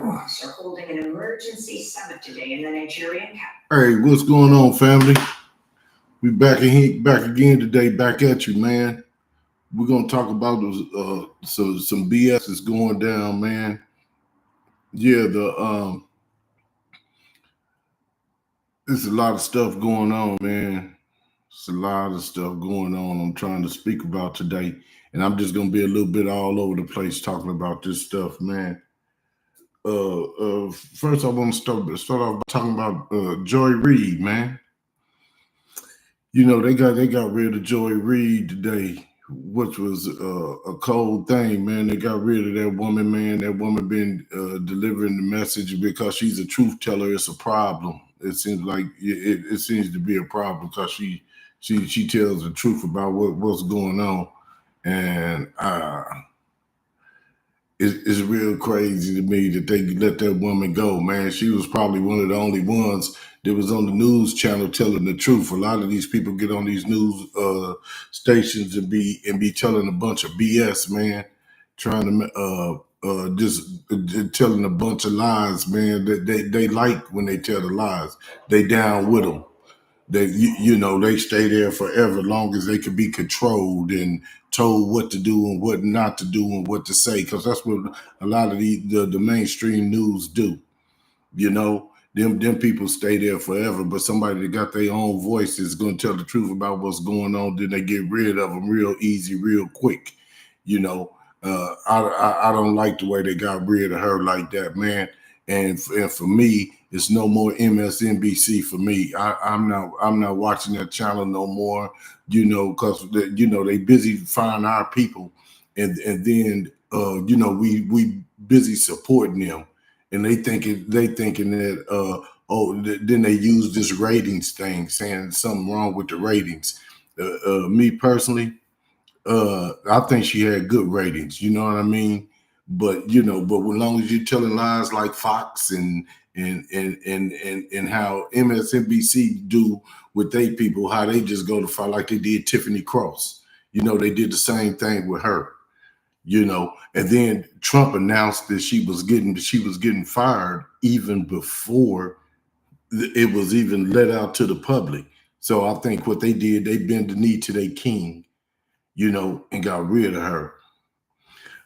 Ecos are holding an emergency summit today in the Nigerian capital. Hey, what's going on, family? We back again today, back at you, man. We're gonna talk about some BS is going down, man. Yeah, there's a lot of stuff going on, man. It's a lot of stuff going on. I'm trying to speak about today, and I'm just gonna be a little bit all over the place talking about this stuff, man. First I want to start off by talking about Joy Reid, man. You know, they got rid of Joy Reid today, which was a cold thing, man. They got rid of that woman, man. That woman been delivering the message because she's a truth teller. It's a problem. It seems like it seems to be a problem because she tells the truth about what's going on, and it's real crazy to me that they let that woman go, man. She was probably one of the only ones that was on the news channel telling the truth. A lot of these people get on these news stations and be telling a bunch of BS, man, trying to just telling a bunch of lies, man. That they like when they tell the lies. They down with them. They stay there forever, long as they can be controlled and told what to do and what not to do and what to say, because that's what a lot of the mainstream news do. You know, them people stay there forever, but somebody that got their own voice is going to tell the truth about what's going on. Then they get rid of them real easy, real quick. You know, I don't like the way they got rid of her like that, man. And for me, it's no more MSNBC for me. I'm not watching that channel no more. You know, because they busy finding our people, and then we busy supporting them, and they thinking that then they use this ratings thing, saying something wrong with the ratings. Me personally, I think she had good ratings. You know what I mean? But as long as you're telling lies like Fox and how MSNBC do with they people, how they just go to fight like they did Tiffany Cross. You know, they did the same thing with her. You know, and then Trump announced that she was getting fired even before it was even let out to the public. So I think what they did, they bent the knee to their king, and got rid of her.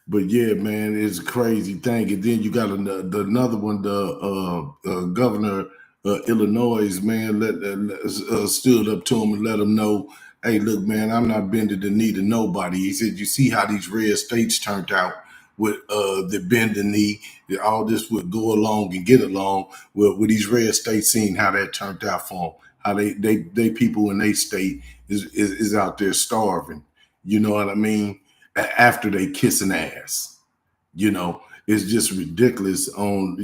But yeah, man, it's a crazy thing. And then you got another one, the governor Illinois, man, stood up to him and let him know, hey, look, man, I'm not bending the knee to nobody. He said, you see how these red states turned out with the bend the knee, all this would go along and get along with these red states, seeing how that turned out for them, how they people in their state is out there starving. You know what I mean? After they kissing ass, it's just ridiculous on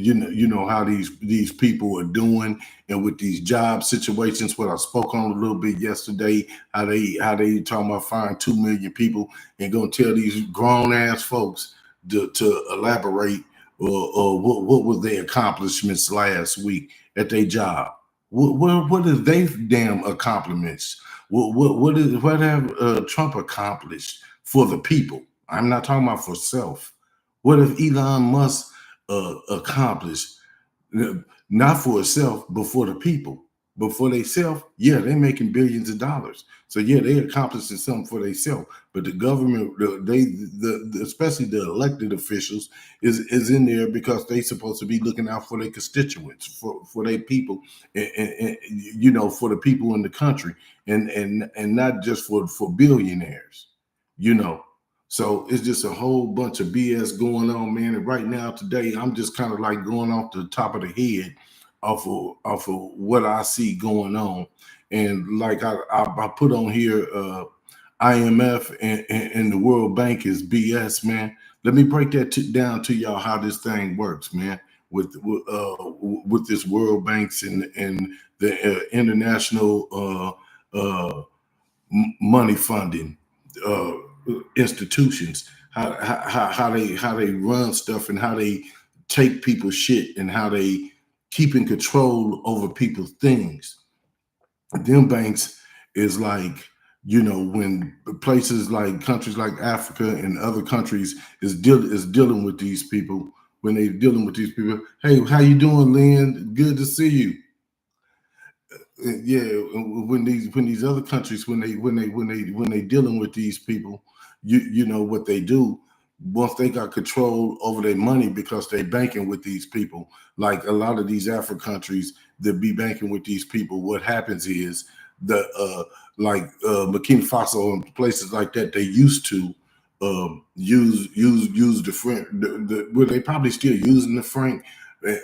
how these people are doing, and with these job situations. What I spoke on a little bit yesterday, how they talking about firing 2 million people and gonna tell these grown ass folks to elaborate or what was their accomplishments last week at their job. What is they damn accomplishments? What have Trump accomplished for the people? I'm not talking about for self. What if Elon Musk accomplished, not for itself, but for the people? But for themselves, yeah, they're making billions of dollars. So yeah, they accomplishing something for themselves. But the government, especially the elected officials, is in there because they supposed to be looking out for their constituents, for their people, and for the people in the country, and not just for billionaires, So it's just a whole bunch of BS going on, man. And right now, today, I'm just kind of like going off the top of the head off of what I see going on. And like I put on here, IMF and the World Bank is BS, man. Let me break that down to y'all how this thing works, man. With this World Banks and the international money funding institutions, how they run stuff and how they take people's shit and how they keep in control over people's things. Them banks is like, when places like countries like Africa and other countries is dealing with these people, when they dealing with these people. Hey, how you doing, Lynn? Good to see you. Yeah, when these other countries when they dealing with these people, you know what they do once they got control over their money because they banking with these people. Like a lot of these African countries that be banking with these people, what happens is the Burkina Faso and places like that, they used to use the franc. Well, they probably still using the franc,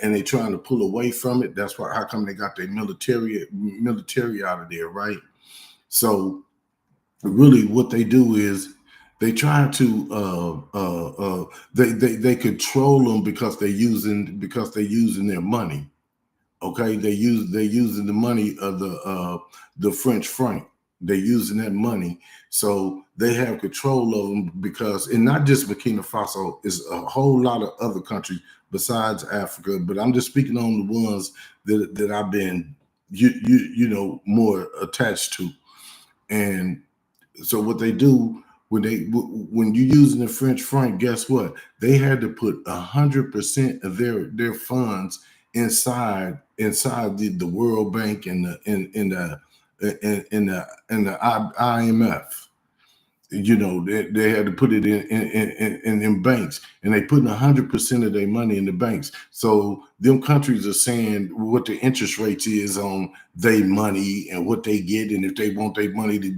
and they trying to pull away from it. That's why how come they got their military out of there, right? So really, what they do is they try to they control them because they're using their money. Okay, they're using the money of the French franc. They're using that money, so they have control of them because, and not just Burkina Faso, is a whole lot of other countries besides Africa. But I'm just speaking on the ones that I've been you know more attached to. And so what they do when you're using the French franc, guess what? They had to put 100% of their funds inside the World Bank and the IMF. You know, they had to put it in banks, and they putting 100% of their money in the banks. So them countries are saying what the interest rates is on their money and what they get, and if they want their money to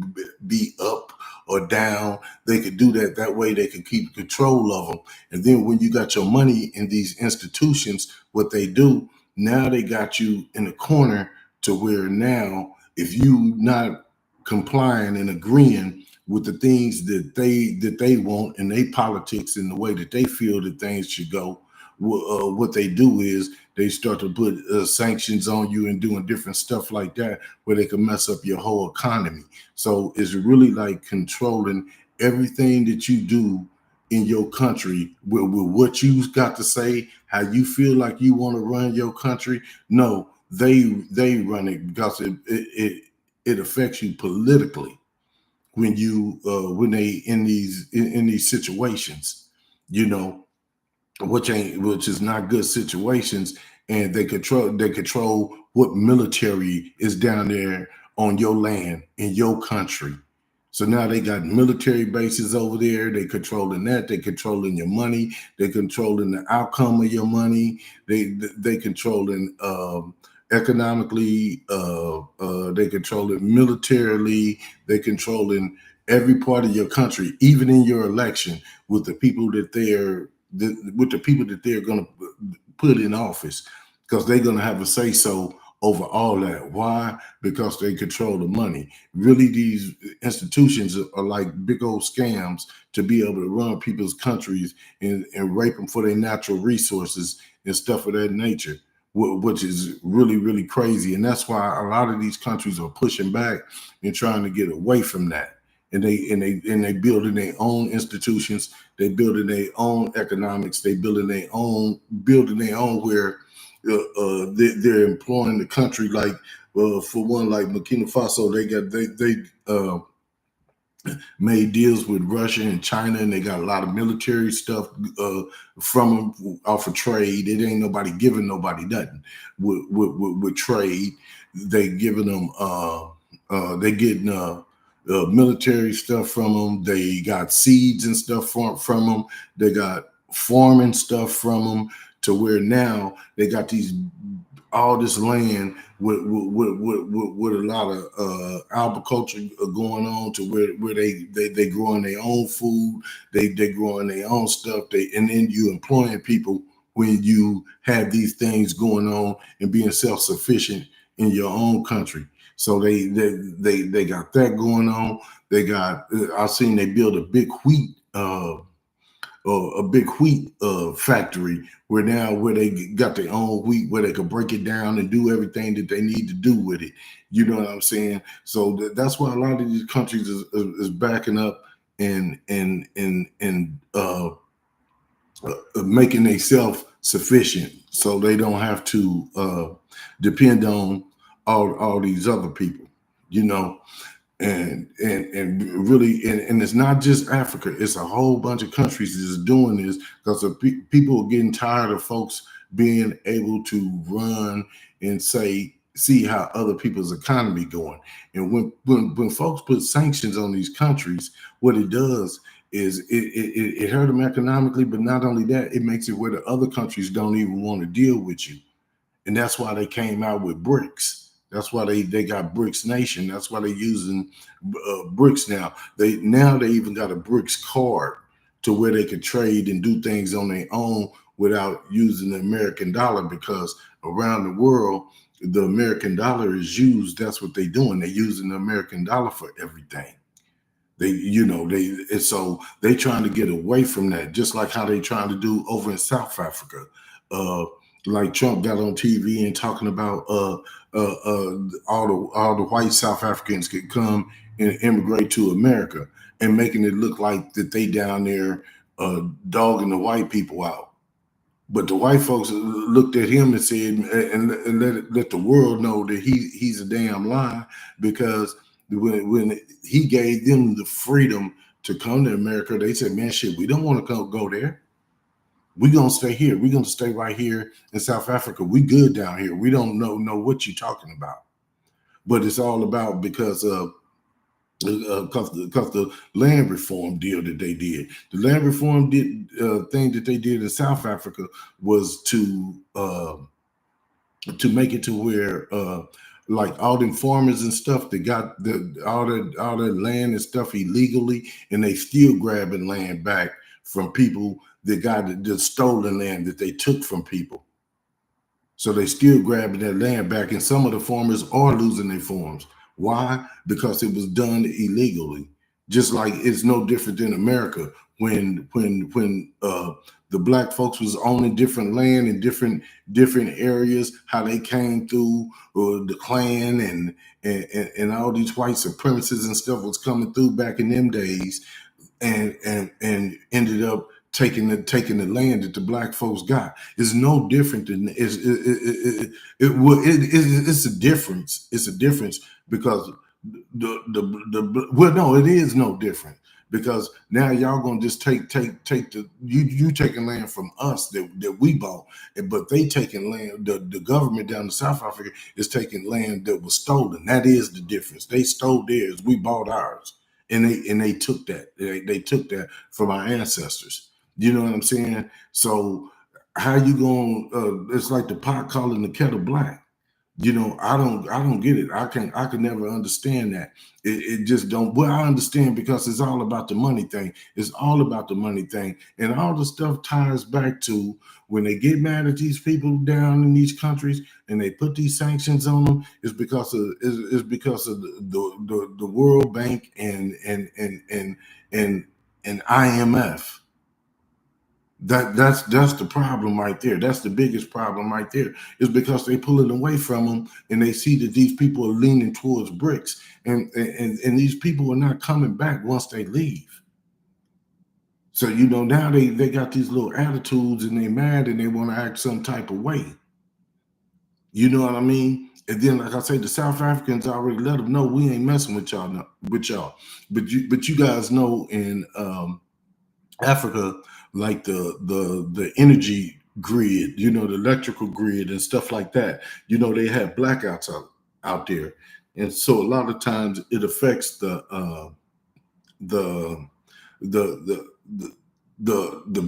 be up or down, they could do that. That way they could keep control of them. And then when you got your money in these institutions, what they do, now they got you in a corner to where now if you not complying and agreeing with the things that they want and they politics and the way that they feel that things should go, what they do is they start to put sanctions on you and doing different stuff like that where they can mess up your whole economy. So it's really like controlling everything that you do in your country with what you got to say, how you feel like you want to run your country. No, they run it because it affects you politically when they in these situations, you know, which is not good situations, and they control what military is down there on your land in your country. So now they got military bases over there. They controlling that. They controlling your money. They controlling the outcome of your money. They controlling economically. They control it militarily. They controlling every part of your country, even in your election, with the people that they're going to put in office, because they're going to have a say so over all that. Why? Because they control the money. Really, these institutions are like big old scams to be able to run people's countries and rape them for their natural resources and stuff of that nature, which is really, really crazy. And that's why a lot of these countries are pushing back and trying to get away from that. And they building their own institutions. They building their own economics. They building their own where they're employing the country. Like for one, like Burkina Faso, they made deals with Russia and China, and they got a lot of military stuff from them off of trade. It ain't nobody giving nobody nothing with trade. They giving them they getting military stuff from them. They got seeds and stuff from them. They got farming stuff from them, to where now they got all this land with a lot of agriculture going on, to where they growing their own food, they growing their own stuff. And then you employing people when you have these things going on and being self-sufficient in your own country. So they got that going on. They got I've seen they build a big wheat factory where they got their own wheat, where they can break it down and do everything that they need to do with it. You know what I'm saying? So that's why a lot of these countries is backing up and making themselves sufficient, so they don't have to depend on all these other people. You know, and really, and it's not just Africa, it's a whole bunch of countries that's doing this because people are getting tired of folks being able to run and see how other people's economy going. And when folks put sanctions on these countries, what it does is it hurt them economically, but not only that, it makes it where the other countries don't even want to deal with you. And that's why they came out with BRICS. That's why they got BRICS Nation. That's why they're using BRICS now. They even got a BRICS card to where they could trade and do things on their own without using the American dollar, because around the world the American dollar is used. That's what they're doing. They're using the American dollar for everything. So they trying to get away from that, just like how they trying to do over in South Africa. Like Trump got on TV and talking about all the white South Africans could come and immigrate to America, and making it look like that they down there dogging the white people out. But the white folks looked at him and said, and let the world know that he's a damn lie, because when he gave them the freedom to come to America, they said, man, shit, we don't want to go there. We're going to stay here. We're going to stay right here in South Africa. We good down here. We don't know what you're talking about. But it's all about because the land reform deal that they did. The land reform thing that they did in South Africa was to make it to where like all them farmers and stuff that got all that land and stuff illegally, and they still grabbing land back from people that got the stolen land that they took from people. So they still grabbing that land back, and some of the farmers are losing their farms. Why? Because it was done illegally. Just like it's no different than America when the black folks was owning different land in different areas, how they came through the Klan and all these white supremacists and stuff was coming through back in them days, and ended up taking the land that the black folks got. Is no different than it's a difference. It's a difference because it is no different, because now y'all gonna just take you taking land from us that we bought, but they taking land. The government down in South Africa is taking land that was stolen. That is the difference. They stole theirs, we bought ours, and they took that. They took that from our ancestors. You know what I'm saying? So how you gonna? It's like the pot calling the kettle black. You know, I don't get it. I can never understand that. It just don't. Well, I understand because it's all about the money thing. It's all about the money thing, and all the stuff ties back to when they get mad at these people down in these countries and they put these sanctions on them. It's because of the World Bank and IMF. That's the problem right there. That's the biggest problem right there, is because they pull it away from them, and they see that these people are leaning towards BRICS, and these people are not coming back once they leave. So now they got these little attitudes, and they mad, and they want to act some type of way. You know what I mean? And then, like I say, the South Africans already let them know we ain't messing with y'all. But you guys know in Africa, like the energy grid, the electrical grid and stuff like that, they have blackouts out there, and so a lot of times it affects the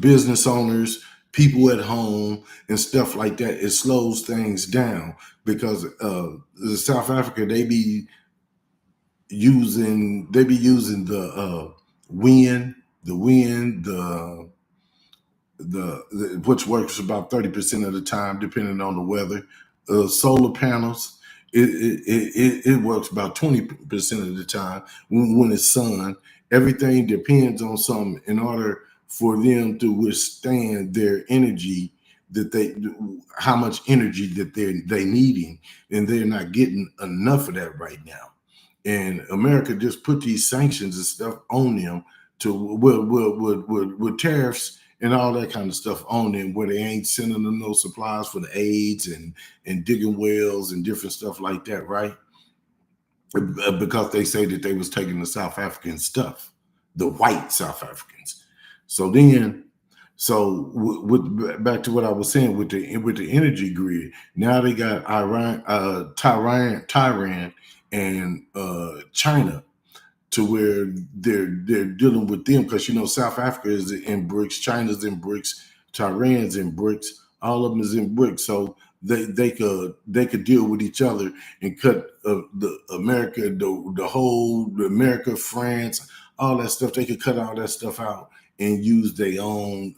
business owners, people at home, and stuff like that. It slows things down because the South Africa, they be using the wind, which works about 30% of the time, depending on the weather. Solar panels, it works about 20% of the time when it's sun. Everything depends on something in order for them to withstand their energy, how much energy that they needing, and they're not getting enough of that right now. And America just put these sanctions and stuff on them with tariffs and all that kind of stuff on them, where they ain't sending them no supplies for the AIDS and digging wells and different stuff like that, right? because they say that they was taking the South African stuff, the white South Africans. So then, with back to what I was saying with the energy grid. Now they got Iran, Tehran, and China, to where they're dealing with them, because South Africa is in BRICS, China's in BRICS, Tehran's in BRICS, all of them is in BRICS. So they could deal with each other and cut the America, the America, France, all that stuff. They could cut all that stuff out and use their own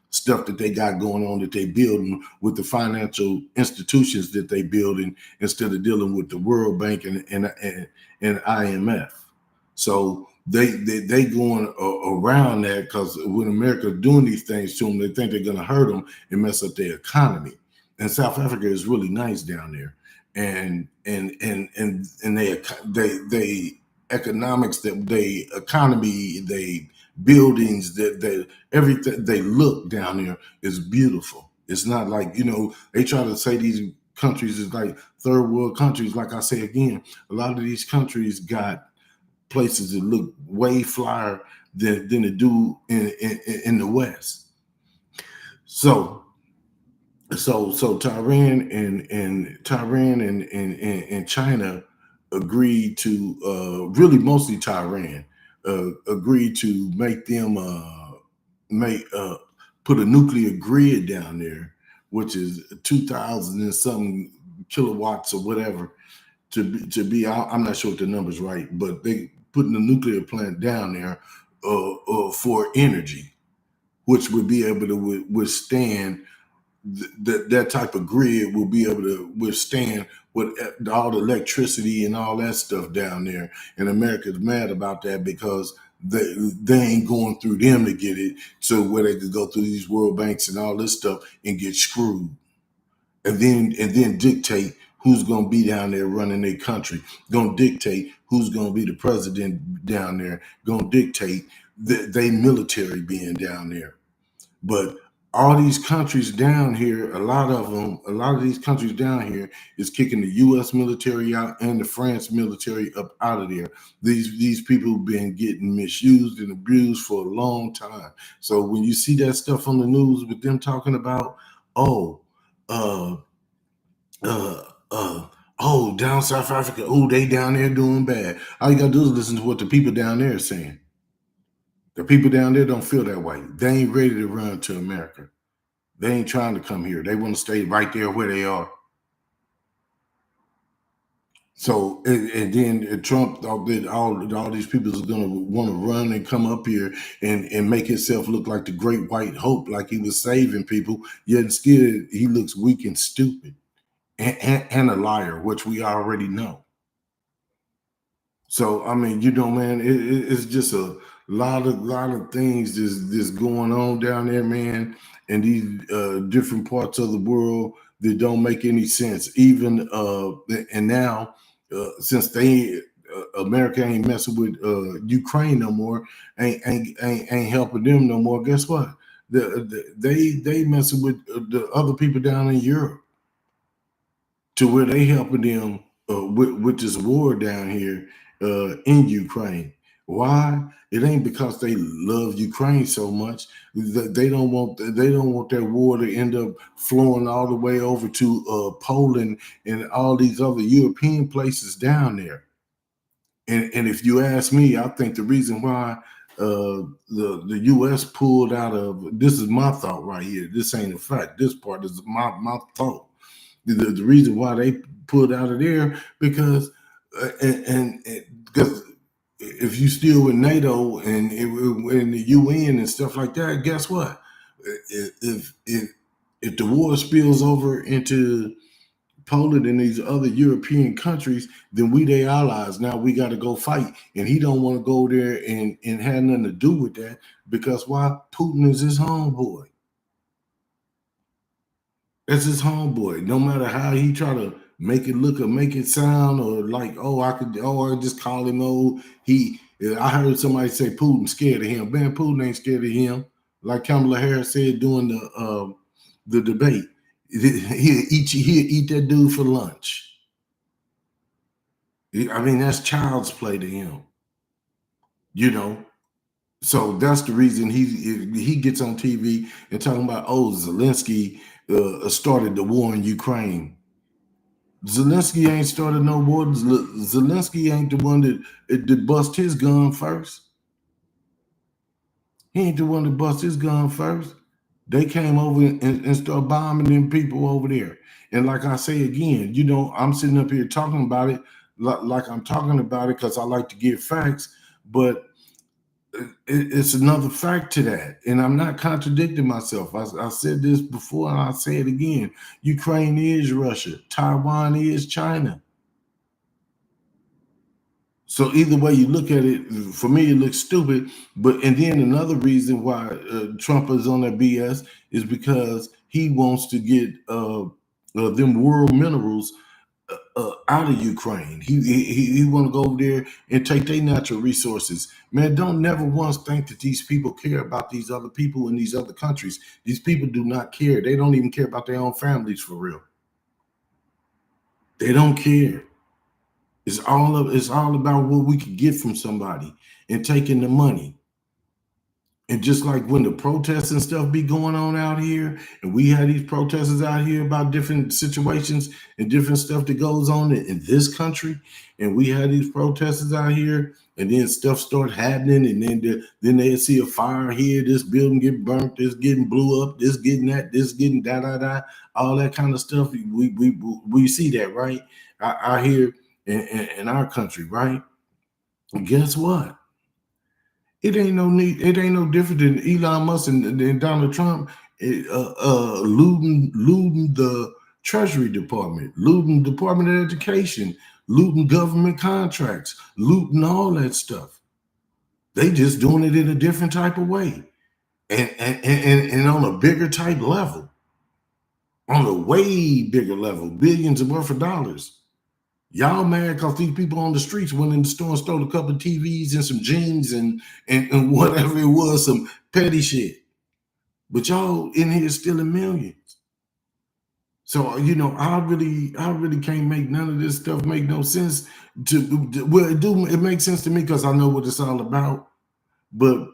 stuff that they got going on, that they building with the financial institutions that they building, instead of dealing with the World Bank and IMF. So they going around that, because when America doing these things to them, they think they're going to hurt them and mess up their economy. And South Africa is really nice down there, and they economics, that they economy, they buildings, that they everything they look down there is beautiful. It's not like, they try to say these countries is like third world countries. Like I say again, a lot of these countries got places that look way flyer than they do in the West. So Tehran and China agreed to, really mostly Tehran, agreed to make them put a nuclear grid down there, which is 2,000 and something kilowatts or whatever, to be. I'm not sure if the number's right, but they putting a nuclear plant down there for energy, which would be able to withstand that type of grid, will be able to withstand what all the electricity and all that stuff down there. And America's mad about that, because they ain't going through them to get it, so where they could go through these world banks and all this stuff and get screwed, and then dictate who's going to be down there running their country, going to dictate who's going to be the president down there, going to dictate they military being down there. But all these countries down here, a lot of these countries down here is kicking the U.S. military out and the France military up out of there. These people have been getting misused and abused for a long time. So when you see that stuff on the news with them talking about, down South Africa, they down there doing bad, all you gotta do is listen to what the people down there are saying. The people down there don't feel that way. They ain't ready to run to America. They ain't trying to come here. They want to stay right there where they are. So, and then Trump thought that all these people are going to want to run and come up here and make himself look like the great white hope, like he was saving people. Yet instead, he looks weak and stupid and a liar, which we already know. So, I mean, man, it's just a lot of things that's going on down there, man, in these different parts of the world that don't make any sense. Even and now, since America ain't messing with Ukraine no more, ain't helping them no more. Guess what? They messing with the other people down in Europe, to where they helping them with this war down here in Ukraine. Why? It ain't because they love Ukraine so much. They don't want that war to end up flowing all the way over to Poland and all these other European places down there. And if you ask me, I think the reason why the U.S. pulled out of, this is my thought right here. This ain't a fact. This part is my thought. The reason why they pulled out of there, because because if you still with NATO and in the UN and stuff like that, guess what? If the war spills over into Poland and these other European countries, then we their allies. Now we got to go fight, and he don't want to go there and have nothing to do with that, because why? Putin is his homeboy. That's his homeboy. No matter how he try to make it look or make it sound, or like, I just call him old. I heard somebody say Putin scared of him. Man, Putin ain't scared of him. Like Kamala Harris said during the debate, he'll eat that dude for lunch. I mean, that's child's play to him, you know. So that's the reason he gets on TV and talking about, oh, Zelensky started the war in Ukraine. Zelensky ain't started no war. Zelensky ain't the one that bust his gun first. He ain't the one that bust his gun first. They came over and started bombing them people over there. And like I say again, you know, I'm sitting up here talking about it like I'm talking about it because I like to give facts, but it's another fact to that. And I'm not contradicting myself. I said this before and I'll say it again. Ukraine is Russia. Taiwan is China. So either way you look at it, for me, it looks stupid. But and then another reason why Trump is on that BS is because he wants to get them world minerals out of Ukraine. He want to go over there and take their natural resources. Man, don't never once think that these people care about these other people in these other countries. These people do not care. They don't even care about their own families for real. They don't care. It's all about what we can get from somebody and taking the money. And just like when the protests and stuff be going on out here, and we had these protesters out here about different situations and different stuff that goes on in this country, and we had these protesters out here, and then stuff start happening, and then they see a fire here, this building get burnt, this getting blew up, this getting that, this getting da da da, all that kind of stuff. We see that right out here in our country, right? And guess what? It ain't no need. It ain't no different than Elon Musk and Donald Trump looting the Treasury Department, looting Department of Education, looting government contracts, looting all that stuff. They just doing it in a different type of way, and on a bigger type level, on a way bigger level, billions of worth of dollars. Y'all mad because these people on the streets went in the store and stole a couple of TVs and some jeans and whatever it was, some petty shit. But y'all in here stealing millions. So you know, I really can't make none of this stuff make no sense. Well, it makes sense to me because I know what it's all about. But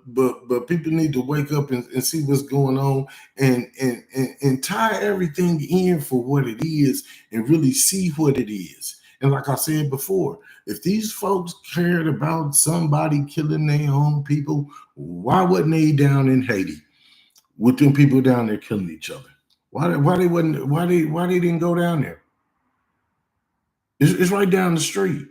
people need to wake up and see what's going on and tie everything in for what it is and really see what it is. And like I said before, if these folks cared about somebody killing their own people, why wasn't they down in Haiti with them people down there killing each other? Why they didn't go down there? It's right down the street.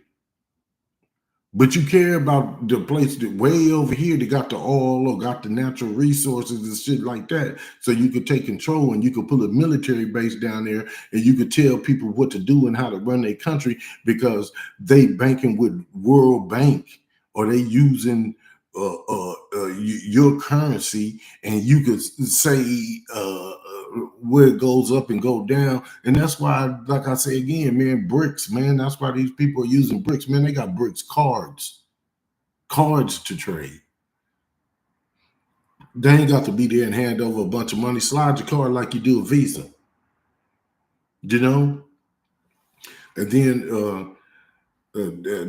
But you care about the place that way over here that got the oil or got the natural resources and shit like that. So you could take control and you could put a military base down there and you could tell people what to do and how to run their country because they banking with World Bank or they using your currency and you could say where it goes up and go down. And that's why, like I say again, man, bricks, man, that's why these people are using bricks, man. They got bricks, cards to trade. They ain't got to be there and hand over a bunch of money. Slide your card like you do a Visa, you know. And then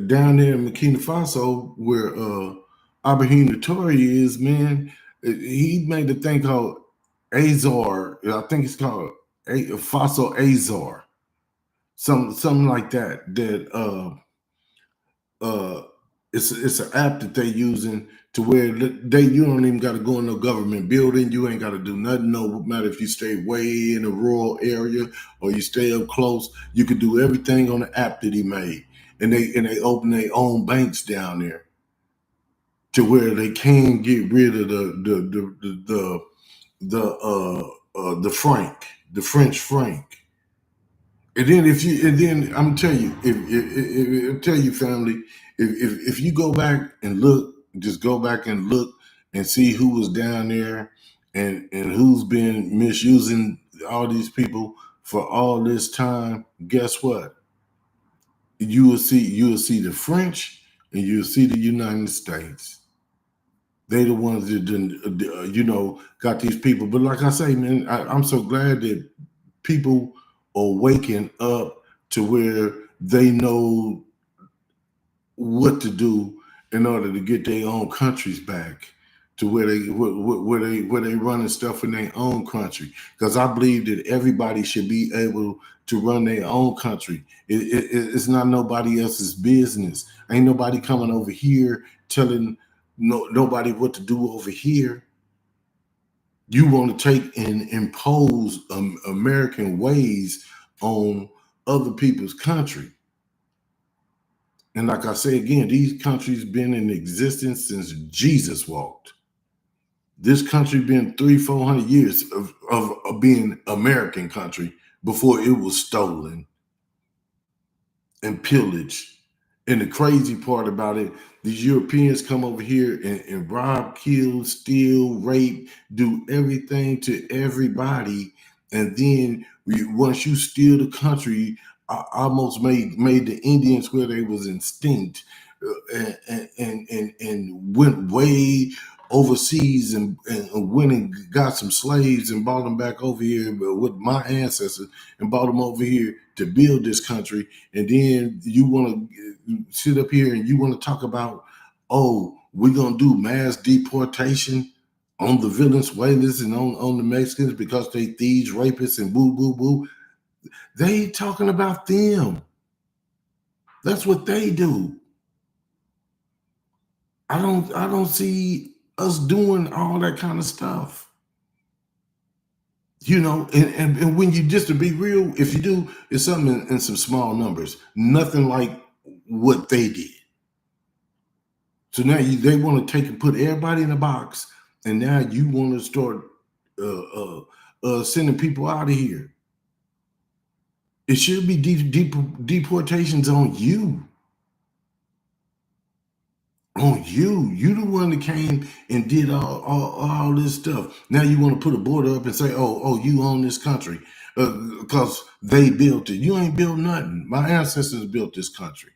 down there in Burkina Faso, where Ibrahim Traoré is, man, he made a thing called Azor. I think it's called Faso Azor, something like that. It's an app that they using to where you don't even got to go in no government building. You ain't got to do nothing. No matter if you stay way in a rural area or you stay up close, you can do everything on the app that he made. And they open their own banks down there to where they can get rid of the franc, the French franc. And then I'm tell you, if tell you, family, if you go back and look, just go back and look and see who was down there and who's been misusing all these people for all this time. Guess what? You will see the French and you'll see the United States. They the ones that didn't, got these people. But like I say, man, I'm so glad that people are waking up to where they know what to do in order to get their own countries back to where they running stuff in their own country. Because I believe that everybody should be able to run their own country. It's not nobody else's business. Ain't nobody coming over here telling nobody what to do over here. You want to take and impose American ways on other people's country. And like I say again, these countries been in existence since Jesus walked. This country been 300-400 years of being American country before it was stolen and pillaged. And the crazy part about it, these Europeans come over here and rob, kill, steal, rape, do everything to everybody. And then once you steal the country, almost made the Indians where they was instinct and went way overseas and went and got some slaves and brought them back over here with my ancestors and brought them over here to build this country. And then you want to sit up here and you want to talk about, oh, we're going to do mass deportation on the Venezuelans and on the Mexicans because they thieves, rapists, and boo, boo, boo. They ain't talking about them. That's what they do. I don't see us doing all that kind of stuff. You know, and when you, just to be real, if you do, it's something in some small numbers, nothing like what they did. So now they want to take and put everybody in a box, and now you want to start sending people out of here. It should be deportations on you. On you. You the one that came and did all this stuff. Now you want to put a border up and say, oh, you own this country because they built it. You ain't built nothing. My ancestors built this country.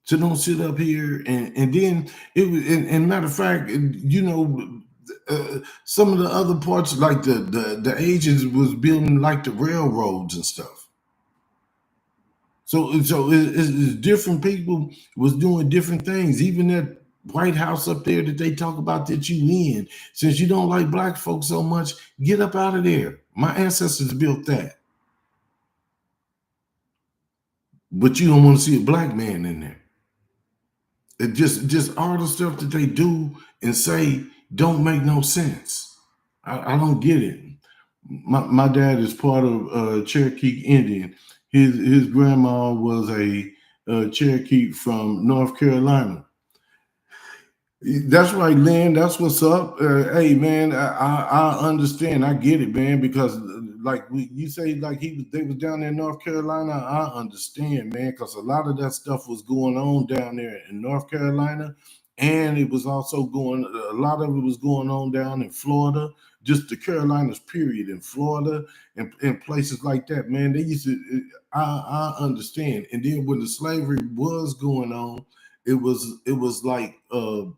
So don't sit up here and then it was. And matter of fact, you know, some of the other parts, like the Asians was building like the railroads and stuff. So it's different people was doing different things. Even that White House up there that they talk about that you in, since you don't like black folks so much, get up out of there. My ancestors built that. But you don't want to see a black man in there. It just all the stuff that they do and say don't make no sense. I don't get it. My dad is part of Cherokee Indian. His grandma was a Cherokee from North Carolina. That's right, Lynn. That's what's up. Hey, man, I understand. I get it, man. Because like you say, like they was down there in North Carolina. I understand, man. Because a lot of that stuff was going on down there in North Carolina, and it was also a lot of it was going on down in Florida. Just the Carolinas, period, in Florida and places like that, man. They used to. I understand. And then when the slavery was going on, it was like the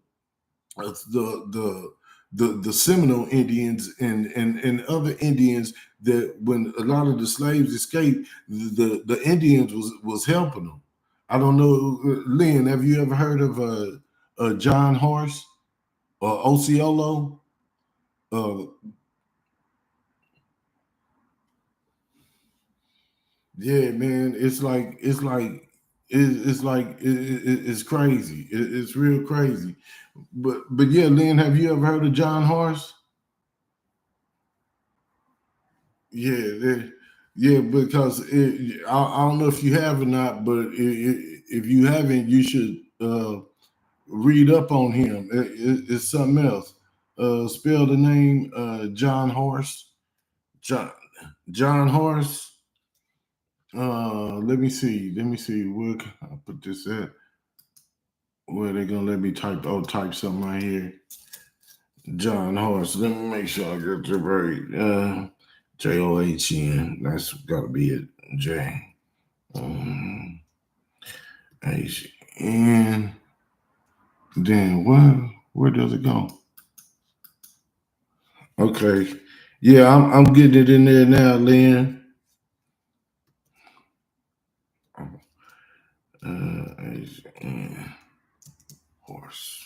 Seminole Indians and other Indians that when a lot of the slaves escaped, the Indians was helping them. I don't know, Lynn, have you ever heard of John Horse or Osceola? Yeah, man, it's crazy. It's real crazy. But yeah, Lynn, have you ever heard of John Horse? Yeah, because I don't know if you have or not, but if you haven't, you should read up on him. It's something else. Spell the name John Horse. John Horse. Let me see. Where can I put this at? Where they gonna let me type something right here? John Horse. Let me make sure I get the right. John. That's gotta be it. J. H-N. Then where does it go? Okay. Yeah, I'm getting it in there now, Lynn. H-N horse.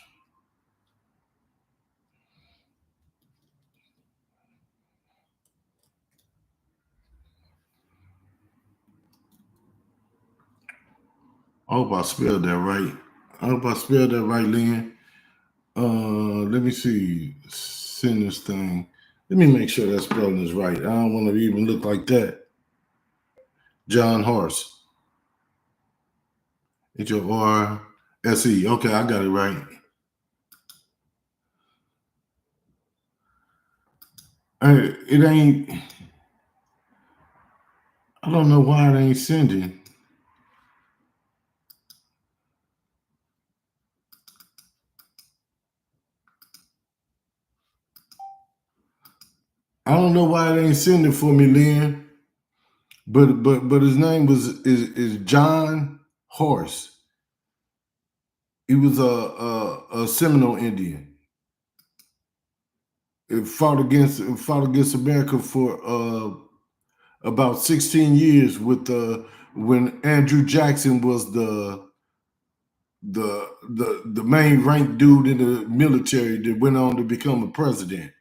I hope I spelled that right. Lynn. Let me see. Send this thing. Let me make sure that spelling is right. I don't want to even look like that. John Horse. H-O-R-S-E. Okay, I got it right. It ain't. I don't know why it ain't sending. I don't know why it ain't sending for me, Lynn. But his name is John Horse. He was a Seminole Indian. It fought against America for about 16 years with when Andrew Jackson was the main rank dude in the military that went on to become a president.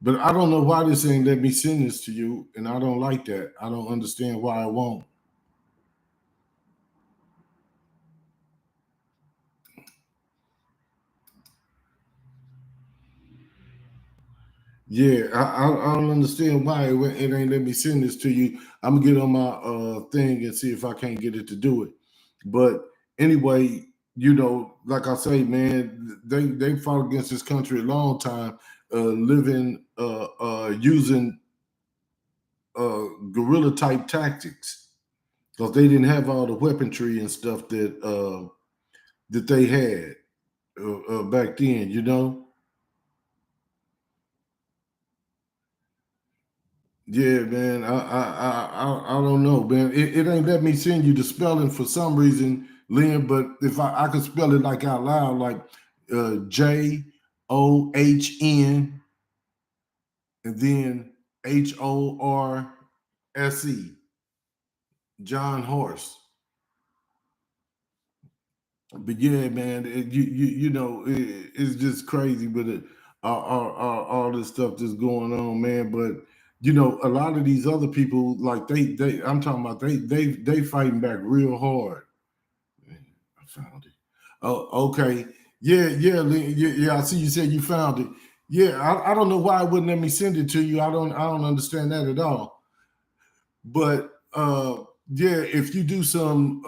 But I don't know why this ain't let me send this to you, and I don't like that. I don't understand why I won't. Yeah, I don't understand why it ain't let me send this to you. I'm gonna get on my thing and see if I can't get it to do it. But anyway, like I say, man, they fought against this country a long time, living using guerrilla type tactics because they didn't have all the weaponry and stuff that they had back then. Yeah, man. I don't know, man. It ain't let me send you the spelling for some reason, Lynn. But if I could spell it like out loud, like John and then Horse, John Horse. But yeah, man, it's just crazy with it, all this stuff that's going on, man. But a lot of these other people, like I'm talking about, they fighting back real hard. I found it. Oh, okay, yeah. I see you said you found it. Yeah, I don't know why it wouldn't let me send it to you. I don't understand that at all. But yeah, if you do some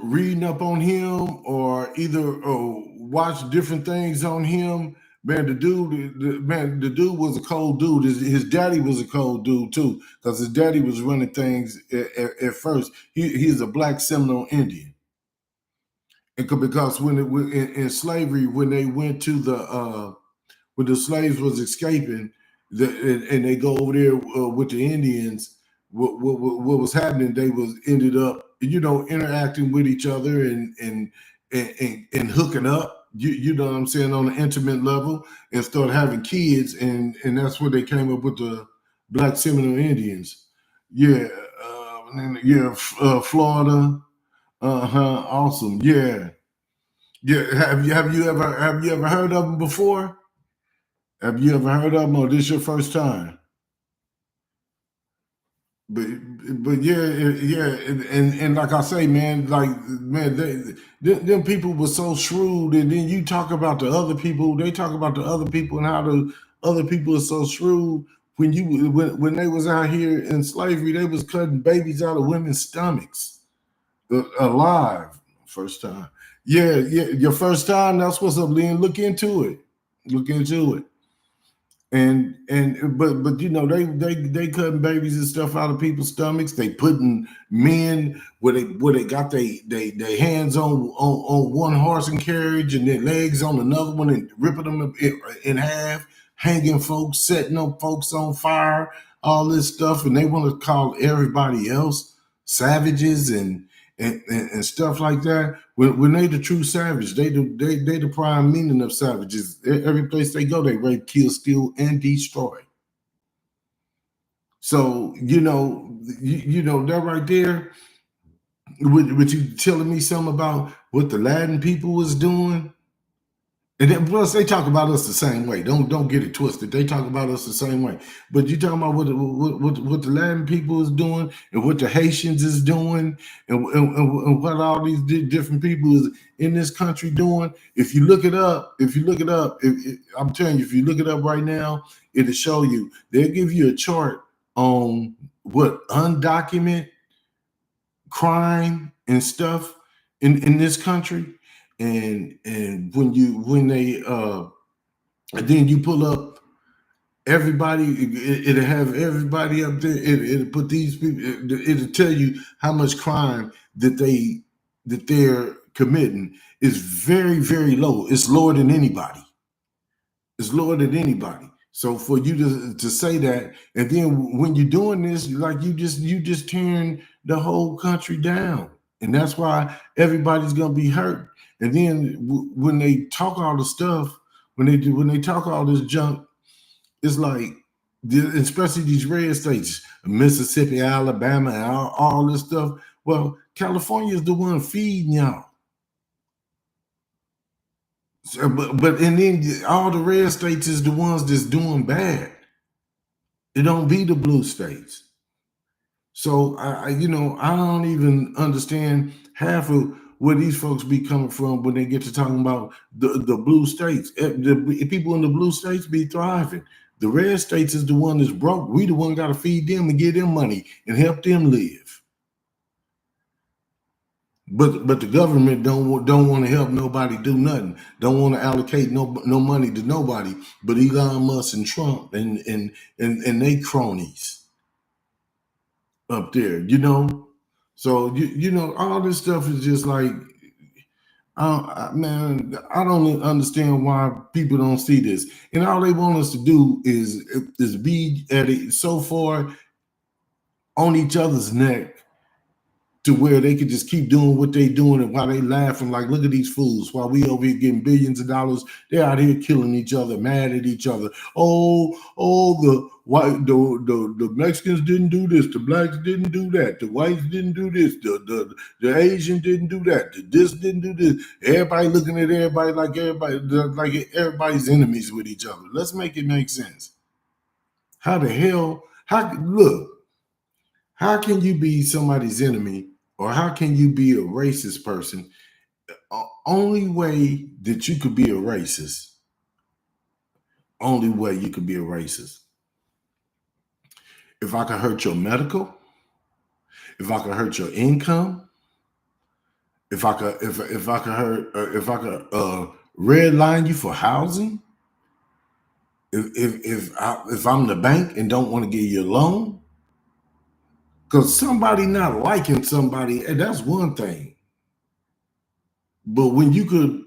reading up on him or either watch different things on him, man, the dude was a cold dude. His daddy was a cold dude too, because his daddy was running things at first. He's a black Seminole Indian, and because in slavery, when they went to when the slaves was escaping, and they go over there with the Indians, what was happening? They was ended up, interacting with each other and hooking up. You know what I'm saying, on an intimate level, and start having kids, and that's where they came up with the Black Seminole Indians. Yeah, Florida. Awesome. Yeah. Have you ever heard of them before? Have you ever heard of them, or this your first time? But yeah, and like I say, man, them people were so shrewd, and then you talk about the other people. They talk about the other people and how the other people are so shrewd. When they was out here in slavery, they was cutting babies out of women's stomachs alive. First time, yeah, your first time. That's what's up, Lynn. Look into it. But they cutting babies and stuff out of people's stomachs. They putting men where they got they hands on one horse and carriage and their legs on another one and ripping them in half, hanging folks, setting up folks on fire, all this stuff, and they want to call everybody else savages and stuff like that. When they the true savage, they the prime meaning of savages. Every place they go, they rape, kill, steal, and destroy. So, you know that right there, what you telling me something about what the Latin people was doing. And then plus they talk about us the same way. Don't get it twisted. They talk about us the same way. But you talking about what the Latin people is doing and what the Haitians is doing and what all these different people is in this country doing. If you look it up, I'm telling you, if you look it up right now, it'll show you. They'll give you a chart on what undocumented crime and stuff in this country, and when they and then you pull up everybody, it'll have everybody up there. It'll put these people. It'll tell you how much crime that they're committing is very, very low. It's lower than anybody. It's lower than anybody. So for you to say that, and then when you're doing this, like you just tearing the whole country down, and that's why everybody's gonna be hurt. And then when they talk all the stuff, when they talk all this junk, it's like, especially these red states, Mississippi, Alabama, and all this stuff. Well, California is the one feeding y'all. So, but and then all the red states is the ones that's doing bad. It don't be the blue states. So I don't even understand half of where these folks be coming from when they get to talking about the blue states. The people in the blue states be thriving. The red states is the one that's broke. We the one got to feed them and give them money and help them live. But the government don't want to help nobody do nothing. Don't want to allocate no money to nobody but Elon Musk and Trump and they cronies up there, So all this stuff is just like, man, I don't understand why people don't see this. And all they want us to do is be at it so far on each other's neck to where they could just keep doing what they doing, and while they laughing like, look at these fools, while we over here getting billions of dollars, they're out here killing each other, mad at each other. Oh, the white, the Mexicans didn't do this, the blacks didn't do that, the whites didn't do this, the Asian didn't do that, this didn't do this. Everybody looking at everybody like everybody's enemies with each other. Let's make it make sense. How the hell? How can you be somebody's enemy, or how can you be a racist person? Only way that you could be a racist, if I could hurt your medical, if I could hurt your income, if I could redline you for housing, if I'm the bank and don't want to give you a loan. Because somebody not liking somebody, and that's one thing. But when you could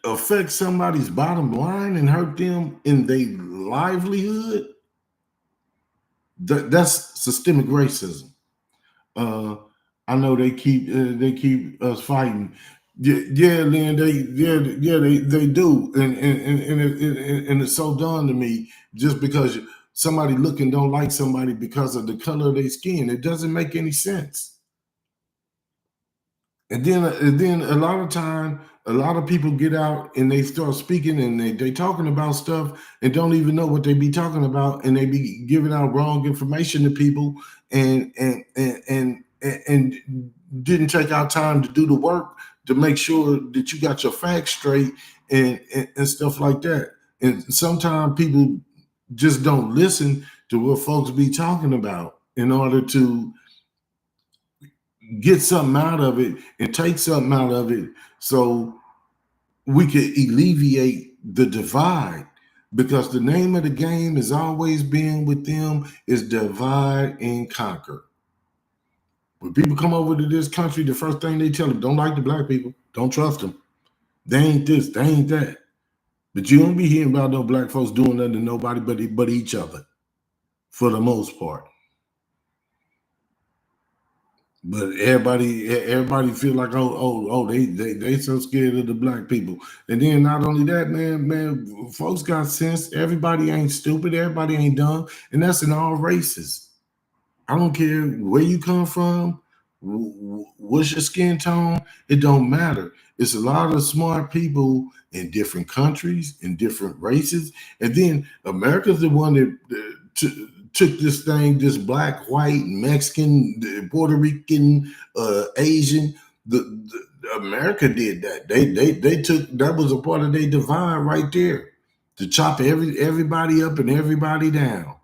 affect somebody's bottom line and hurt them in their livelihood, that's systemic racism. I know they keep us fighting. Yeah, Lynn, they do, and it's so done to me just because somebody looking don't like somebody because of the color of their skin. It doesn't make any sense. And then a lot of time, a lot of people get out and they start speaking and they talking about stuff and don't even know what they be talking about, and they be giving out wrong information to people and didn't take out time to do the work to make sure that you got your facts straight and stuff like that. And sometimes people just don't listen to what folks be talking about in order to get something out of it and take something out of it so we can alleviate the divide. Because the name of the game has always been with them is divide and conquer. When people come over to this country, the first thing they tell them, don't like the black people, don't trust them. They ain't this, they ain't that. But you don't be hearing about no black folks doing nothing to nobody but each other, for the most part. But everybody feel like they so scared of the black people. And then not only that, man, folks got sense. Everybody ain't stupid. Everybody ain't dumb, and that's in all races. I don't care where you come from, what's your skin tone. It don't matter. It's a lot of smart people in different countries, in different races, and then America's the one that took this thing, this black, white, Mexican, Puerto Rican, Asian. America did that. They took that was a part of their divide right there to chop everybody up and everybody down.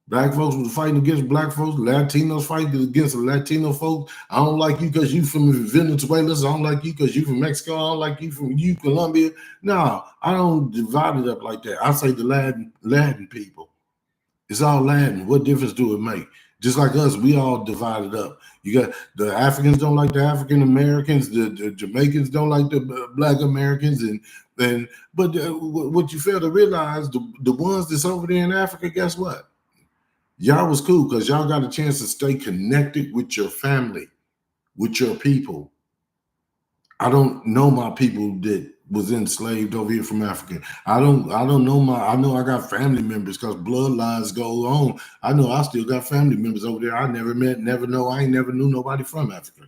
Black folks was fighting against black folks. Latinos fighting against Latino folks. I don't like you because you from Venezuela. I don't like you because you from Mexico. I don't like you from Colombia. No, I don't divide it up like that. I say the Latin people. It's all Latin. What difference do it make? Just like us, we all divided up. You got the Africans don't like the African Americans. The Jamaicans don't like the Black Americans, but what you fail to realize, the ones that's over there in Africa, guess what? Y'all was cool because y'all got a chance to stay connected with your family, with your people. I don't know my people that was enslaved over here from Africa. I don't know I know I got family members because bloodlines go on. I know I still got family members over there I never met, never know. I ain't never knew nobody from Africa.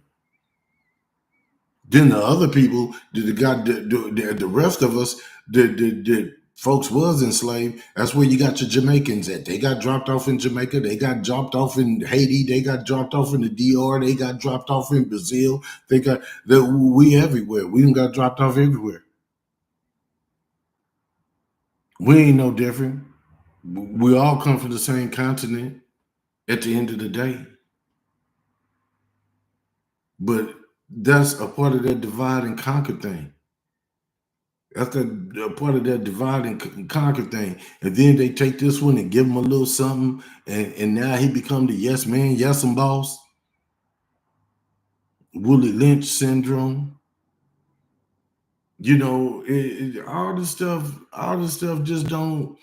Then the other people, the rest of us, the folks was enslaved. That's where you got your Jamaicans at. They got dropped off in Jamaica. They got dropped off in Haiti. They got dropped off in the DR. They got dropped off in Brazil. We everywhere. We got dropped off everywhere. We ain't no different. We all come from the same continent at the end of the day. But that's a part of that divide and conquer thing. That's a part of that divide and conquer thing. And then they take this one and give him a little something, and now he become the yes man, yes and boss. Willie Lynch syndrome. You know, all this stuff just don't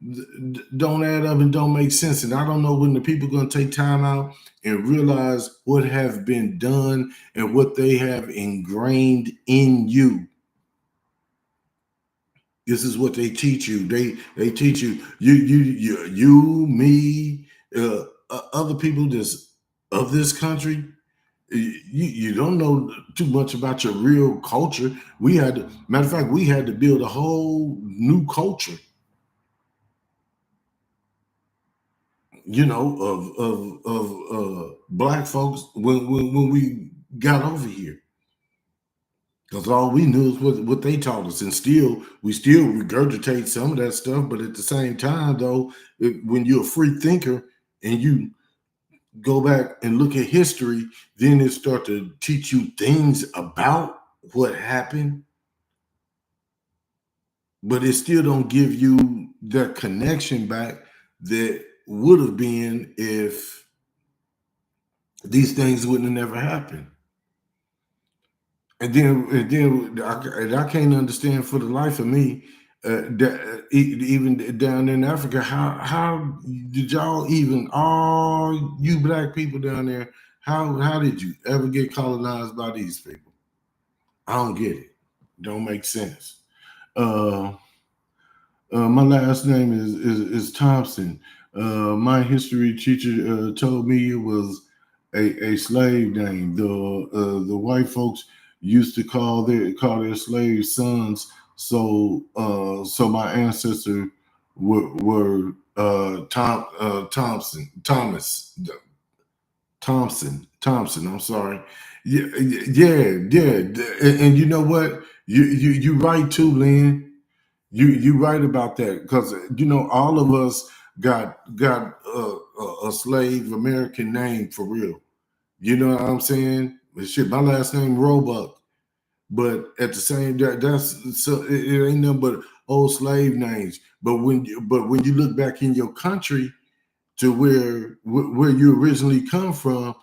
add up and don't make sense. And I don't know when the people going to take time out and realize what have been done and what they have ingrained in you. This is what they teach you. They teach you, me, other people that's of this country. You don't know too much about your real culture. Matter of fact, we had to build a whole new culture. You know, of black folks when we got over here. Because all we knew is what they taught us, and we still regurgitate some of that stuff. But at the same time, though, when you're a free thinker and you go back and look at history, then it start to teach you things about what happened. But it still don't give you that connection back that would have been if these things wouldn't have never happened. And then I can't understand for the life of me, even down in Africa, how did y'all even, all you black people down there, how did you ever get colonized by these people? I don't get it. Don't make sense. My last name is Thompson. My history teacher told me it was a slave name. The white folks used to call their slave sons. So my ancestors were Thompson. I'm sorry. Yeah. And you know what? You right too, Lynn. You right about that, because you know all of us got a slave American name for real. You know what I'm saying? Shit, my last name Roebuck, but at the same time, it ain't nothing but old slave names. But when you look back in your country to where you originally come from,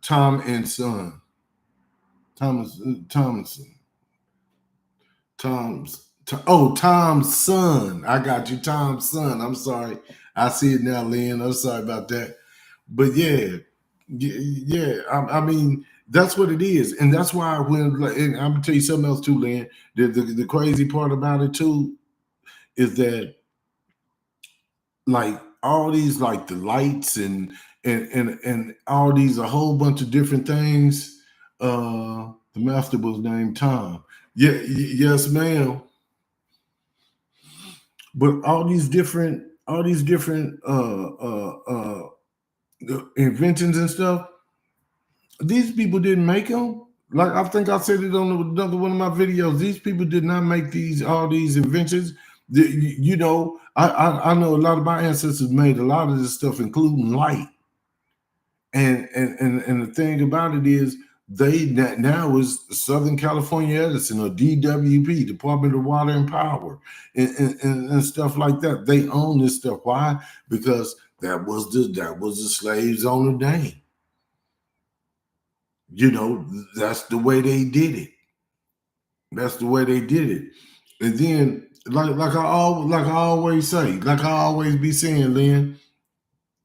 Tom and Son, Tom's son. I got you, Tom's son. I'm sorry. I see it now, Lynn. I'm sorry about that. But yeah. I mean, that's what it is. And that's why and I'm gonna tell you something else too, Lynn. The crazy part about it too is that, like, all these like the lights and all these a whole bunch of different things. The master was named Tom. Yeah, yes, ma'am. But all these different inventions and stuff, these people didn't make them. Like I think I said it on another one of my videos. These people did not make all these inventions. You know, I know a lot of my ancestors made a lot of this stuff, including light. And the thing about it is, they now is Southern California Edison or DWP, Department of Water and Power, and stuff like that. They own this stuff. Why? Because that was the slaves' owner name. You know, that's the way they did it. That's the way they did it. And then, like I always say, like I always be saying, Lynn,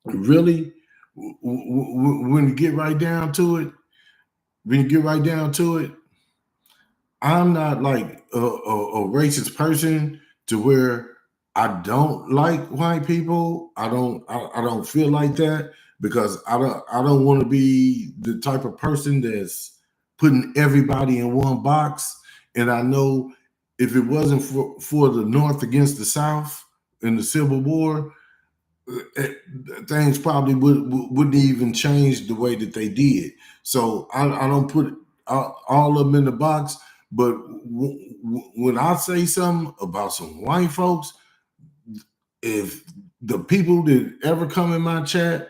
really, when you get right down to it, I'm not like a racist person to where I don't like white people. I don't feel like that because I don't want to be the type of person that's putting everybody in one box. And I know if it wasn't for the North against the South in the Civil War, things probably wouldn't even change the way that they did. So I don't put all of them in the box. But when I say something about some white folks, if the people that ever come in my chat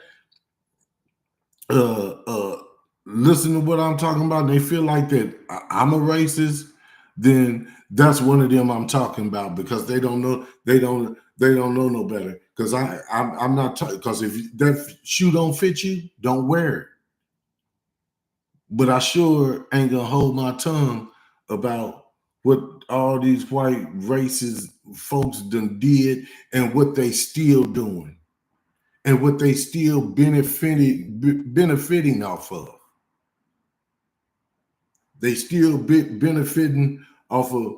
listen to what I'm talking about and they feel like that I'm a racist, then that's one of them I'm talking about, because they don't know no better. Because I'm not, because if that shoe don't fit you, don't wear it. But I sure ain't gonna hold my tongue about what all these white racist folks done did and what they still doing and what they still benefiting off of. They still benefiting off of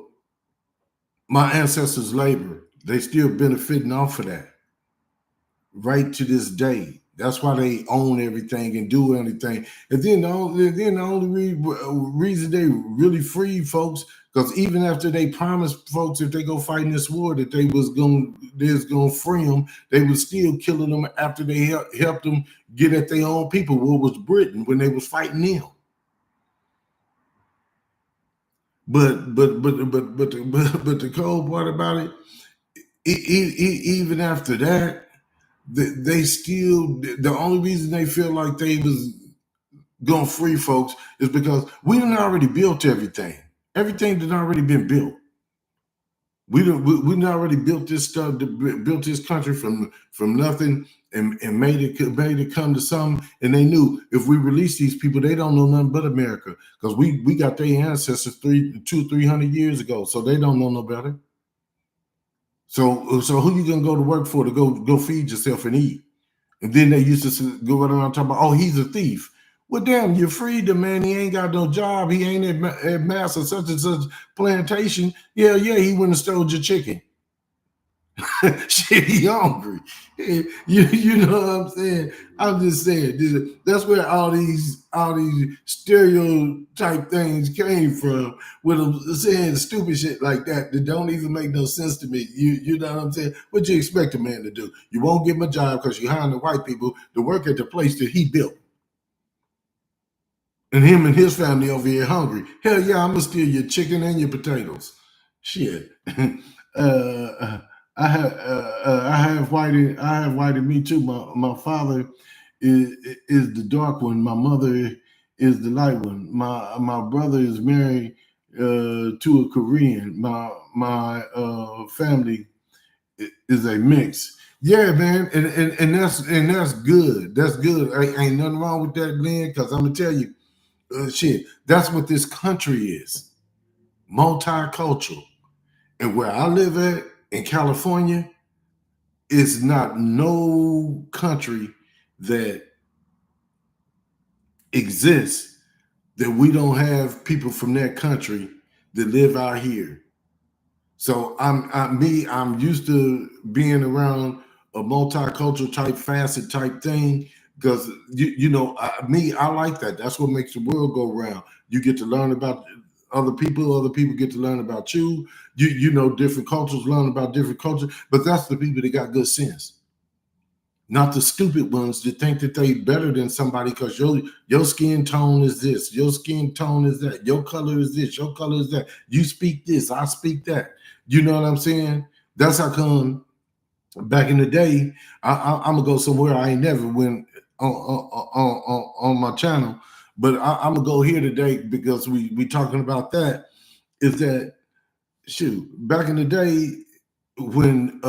my ancestors' labor. They still benefiting off of that right to this day. That's why they own everything and do anything. And then the only reason they really freed folks, because even after they promised folks if they go fight in this war that they was gonna free them, they was still killing them after they helped them get at their own people. What was Britain when they was fighting them? But the cold part about it, even after that, they still, the only reason they feel like they was gonna free folks is because we done already built everything. Everything done already been built. We done already built this stuff, built this country from nothing and made it come to something. And they knew if we release these people, they don't know nothing but America, because we got their ancestors 300 years ago, so they don't know no better. So who you gonna go to work for to go feed yourself and eat? And then they used to go around talking about, oh, he's a thief. Well, damn, you freed the man. He ain't got no job. He ain't at master such and such plantation. Yeah, he went and stole your chicken. Shit, he hungry. You know what I'm saying? I'm just saying that's where all these stereotype things came from, with them saying stupid shit like that don't even make no sense to me. You know what I'm saying? What you expect a man to do? You won't give him a job because you're hiring the white people to work at the place that he built. And him and his family over here hungry. Hell yeah, I'm gonna steal your chicken and your potatoes. Shit. I have white in me too. My father is the dark one. My mother is the light one. My brother is married to a Korean. My family is a mix. Yeah, man, and that's good. That's good. Ain't nothing wrong with that, Lynn. Because I'm gonna tell you, shit. That's what this country is. Multicultural. And where I live at in California, it's not no country that exists that we don't have people from that country that live out here. So I'm used to being around a multicultural type facet type thing. Because I like that. That's what makes the world go round. You get to learn about other people get to learn about you. Different cultures learn about different cultures, but that's the people that got good sense. Not the stupid ones that think that they better than somebody because your skin tone is this, your skin tone is that, your color is this, your color is that. You speak this, I speak that. You know what I'm saying? That's how come back in the day, I'm gonna go somewhere I ain't never went on my channel, but I'm gonna go here today because we talking about that. Is that shoot back in the day when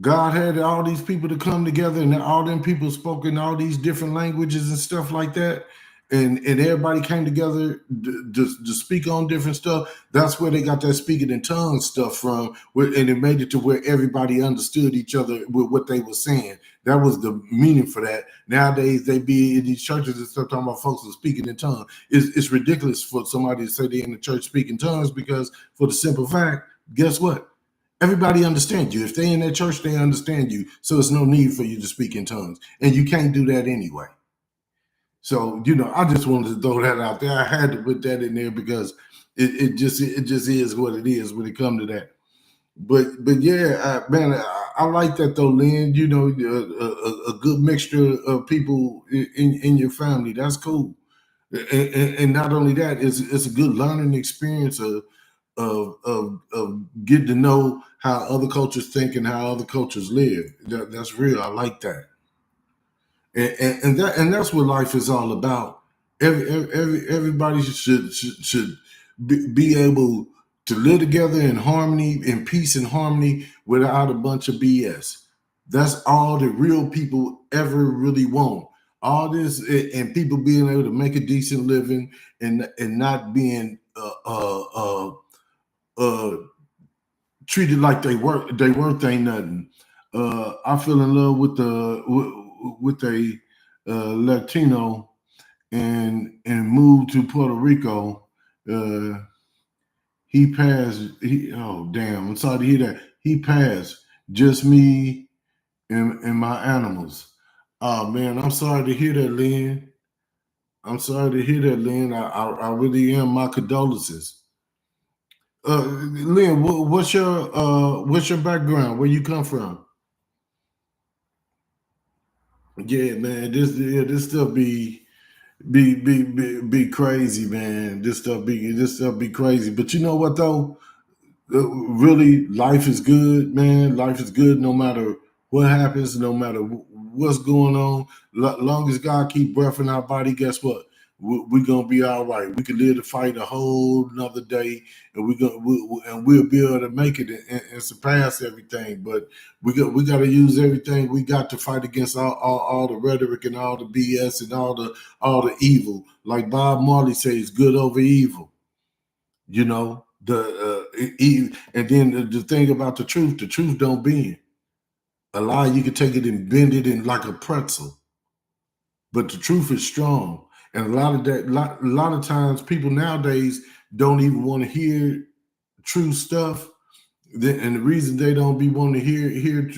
God had all these people to come together, and all them people spoke in all these different languages and stuff like that, and everybody came together to speak on different stuff. That's where they got that speaking in tongues stuff from, and it made it to where everybody understood each other with what they were saying. That was the meaning for that. Nowadays, they be in these churches and stuff talking about folks are speaking in tongues. It's ridiculous for somebody to say they're in the church speaking tongues because, for the simple fact, guess what? Everybody understands you. If they in that church, they understand you. So it's no need for you to speak in tongues. And you can't do that anyway. So, I just wanted to throw that out there. I had to put that in there because it just is what it is when it comes to that. But yeah, man, I like that though, Lynn. A good mixture of people in your family. That's cool. And not only that, it's a good learning experience of getting to know how other cultures think and how other cultures live. That's real. I like that. And that's what life is all about. Everybody should be able to live together in harmony, in peace and harmony, without a bunch of BS. That's all that real people ever really want. All this and people being able to make a decent living and not being treated like they worth ain't nothing. I fell in love with a Latino and moved to Puerto Rico. He passed. Oh damn! I'm sorry to hear that. He passed. Just me and my animals. Oh man, I'm sorry to hear that, Lynn. I'm sorry to hear that, Lynn. I really am. My condolences. Lynn, what's your background? Where you come from? Yeah, man. This stuff be crazy, man. This stuff be crazy. But you know what though? Really, life is good, man. Life is good no matter what happens, no matter what's going on. Long as God keep breath in our body, guess what? We're gonna be all right. We can live to fight a whole another day, and we'll be able to make it and surpass everything. But we got to use everything we got to fight against all the rhetoric and all the BS and all the evil. Like Bob Marley says, good over evil. And then the thing about the truth don't bend. A lie, you can take it and bend it in like a pretzel, but the truth is strong. And a lot of times people nowadays don't even want to hear true stuff. And the reason they don't be wanting to hear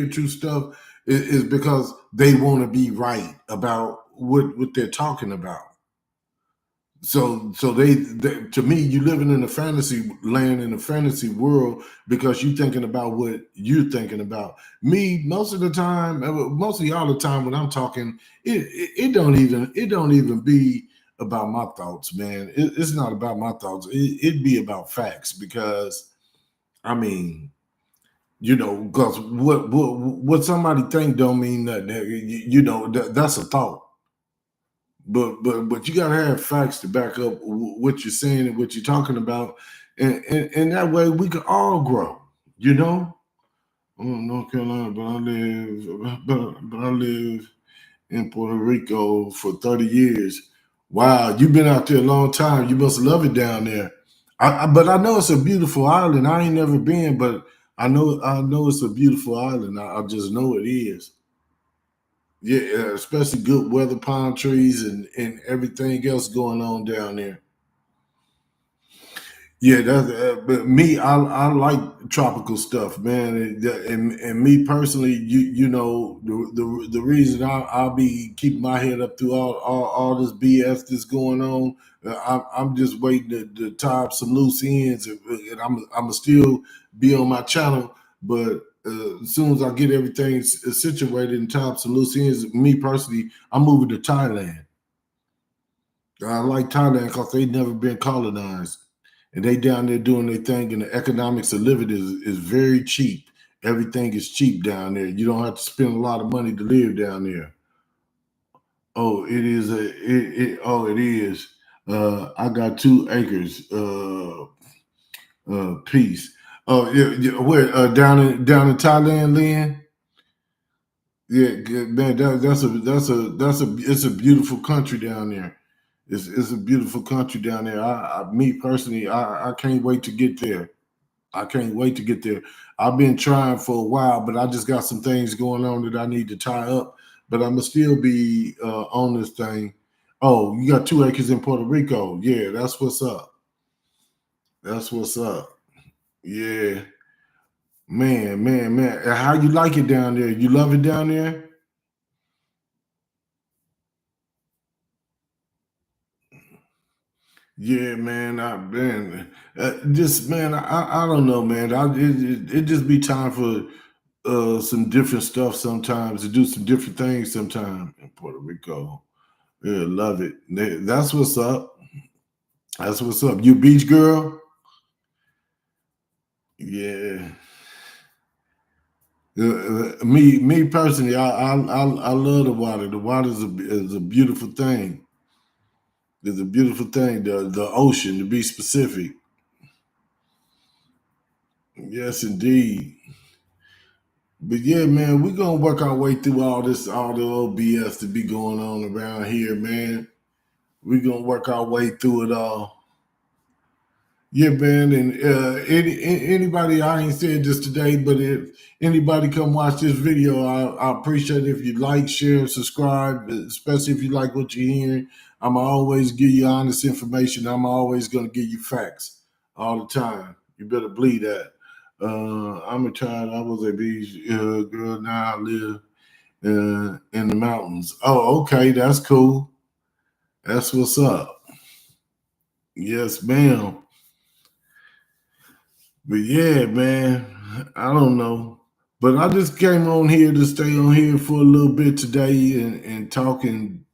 true stuff is because they want to be right about what they're talking about. So they to me, you living in a fantasy land, in a fantasy world, because you thinking about what you're thinking about. Me, most of the time, mostly all the time when I'm talking, it don't even be about my thoughts, man. It's not about my thoughts. It'd be about facts, because I mean, because what somebody think don't mean nothing. That's a thought. But you gotta have facts to back up what you're saying and what you're talking about, and that way we can all grow. I'm in North Carolina, but I live in Puerto Rico for 30 years. Wow, you've been out there a long time. You must love it down there. But I know it's a beautiful island. I ain't never been, but I know it's a beautiful island. I just know it is. Yeah, especially good weather, palm trees, and everything else going on down there. Yeah, that's but me. I like tropical stuff, man, and me personally, you know the reason I'll be keeping my head up through all this BS that's going on. I'm just waiting to tie up some loose ends, and I'm still be on my channel. But as soon as I get everything situated and tie up some loose ends, me personally, I'm moving to Thailand. I like Thailand because they never been colonized. And they down there doing their thing, and the economics of living is very cheap. Everything is cheap down there. You don't have to spend a lot of money to live down there. Oh, it is it is. I got 2 acres piece. Oh yeah, where down in Thailand, Lynn? Yeah, good, man, that's a it's a beautiful country down there. It's a beautiful country down there. Me personally, I can't wait to get there. I can't wait to get there. I've been trying for a while, but I just got some things going on that I need to tie up. But I'm gonna still be on this thing. Oh, you got 2 acres in Puerto Rico. Yeah, that's what's up. That's what's up. Yeah, man. How you like it down there? You love it down there? Yeah, man. I've been just man. I don't know, man. It just be time for some different stuff sometimes to do some different things sometime in Puerto Rico. Yeah, love it. That's what's up. That's what's up. You beach girl? Yeah. Me personally, I love the water. The water is a beautiful thing. It's a beautiful thing. The ocean, to be specific. Yes, indeed. But yeah, man, we're gonna work our way through all the old BS to be going on around here, man. We're gonna work our way through it all. Yeah, man, and anybody, I ain't said this today, but if anybody come watch this video, I appreciate it if you like, share, and subscribe, especially if you like what you're hearing. I'm always give you honest information. I'm always going to give you facts all the time. You better believe that. I'm retired. I was a beach girl. Now I live in the mountains. Oh, okay, that's cool. That's what's up. Yes, ma'am. But yeah, man, I don't know. But I just came on here to stay on here for a little bit today and talk and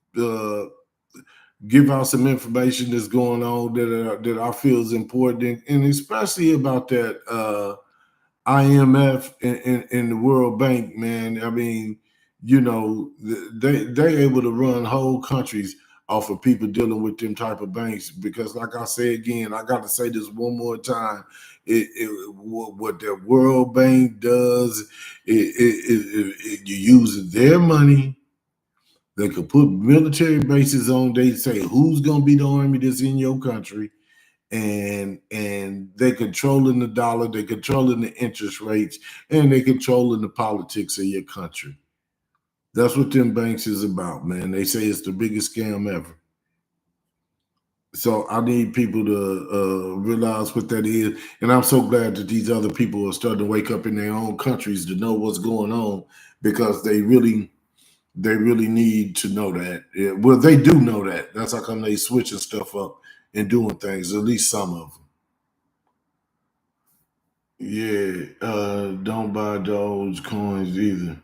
give out some information that's going on that I feel is important, and especially about that IMF and the World Bank, man. I mean, you know, they able to run whole countries off of people dealing with them type of banks because, like I say again, I got to say this one more time. What the World Bank does, you use their money. They could put military bases on. They say who's going to be the army that's in your country, and they controlling the dollar, they controlling the interest rates, and they controlling the politics of your country. That's what them banks is about, man. They say it's the biggest scam ever. So I need people to realize what that is, and I'm so glad that these other people are starting to wake up in their own countries to know what's going on because they really need to know that. Yeah, well, they do know that. That's how come they switching stuff up and doing things. At least some of them. Yeah, don't buy Doge coins either.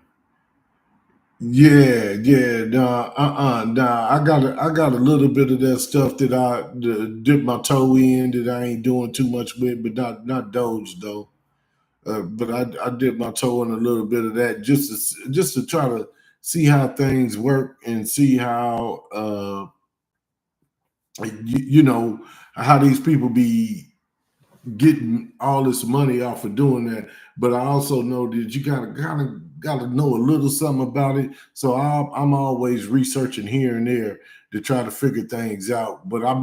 Yeah, nah. I got a little bit of that stuff that I dip my toe in that I ain't doing too much with, but not Doge though. But I dip my toe in a little bit of that just to try to see how things work and see how you know how these people be getting all this money off of doing that. But I also know that you got to know a little something about it. So I'm always researching here and there to try to figure things out. But I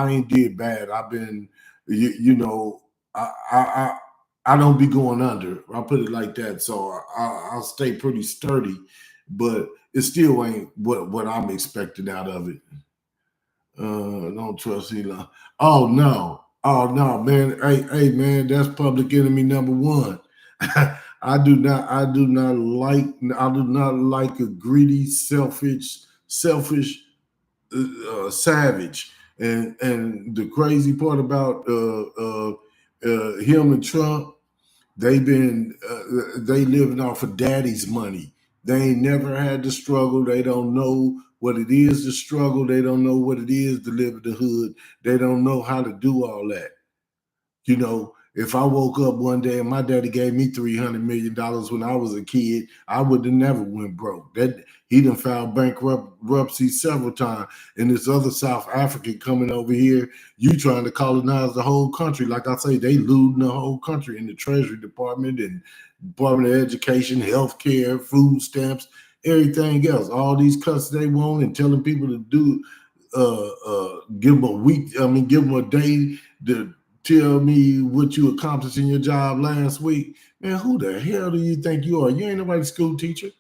ain't did bad. I've been you know I don't be going under. I'll put it like that. So I'll stay pretty sturdy, but it still ain't what I'm expecting out of it. Don't trust Elon. Oh no. Oh no, man. Hey, man, that's public enemy number one. I do not like a greedy, selfish savage. And the crazy part about him and Trump, they living off of daddy's money. They ain't never had to struggle. They don't know what it is to struggle. They don't know what it is to live in the hood. They don't know how to do all that. You know, if I woke up one day and my daddy gave me $300 million when I was a kid, I would have never went broke. That he done filed bankruptcy several times. And this other South African coming over here, you trying to colonize the whole country. Like I say, they looting the whole country in the Treasury Department and Department of Education, healthcare, food stamps, everything else. All these cuts they want and telling people to do, give them a week. I mean, give them a day to tell me what you accomplished in your job last week. Man, who the hell do you think you are? You ain't nobody's school teacher.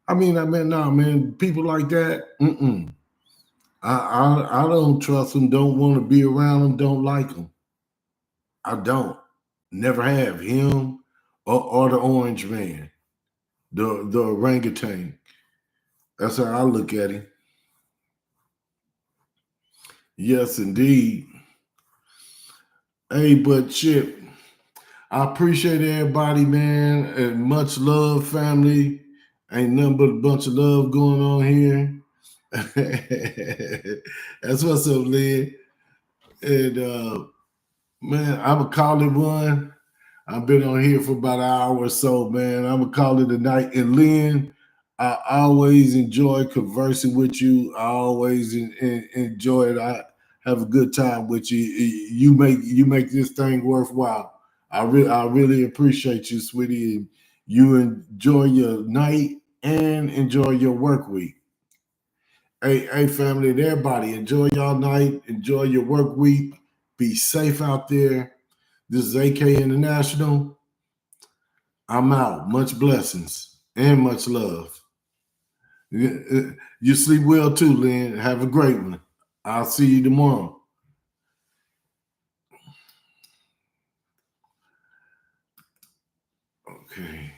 I mean, nah, man, people like that, I don't trust them, don't want to be around them, don't like them. I don't. Never have. Him or the orange man, the orangutan. That's how I look at him. Yes, indeed. Hey, but shit, I appreciate everybody, man, and much love, family. Ain't nothing but a bunch of love going on here. That's what's up, Lynn. And man, I'm gonna call it one. I've been on here for about an hour or so, man. I'm gonna call it a night. And Lynn, I always enjoy conversing with you. I always enjoy it. I have a good time with you. You make this thing worthwhile. I really appreciate you, sweetie. And you enjoy your night and enjoy your work week. Hey, family and everybody, enjoy y'all night, enjoy your work week. Be safe out there. This is AK International. I'm out. Much blessings and much love. You sleep well too, Lynn. Have a great one. I'll see you tomorrow. Okay.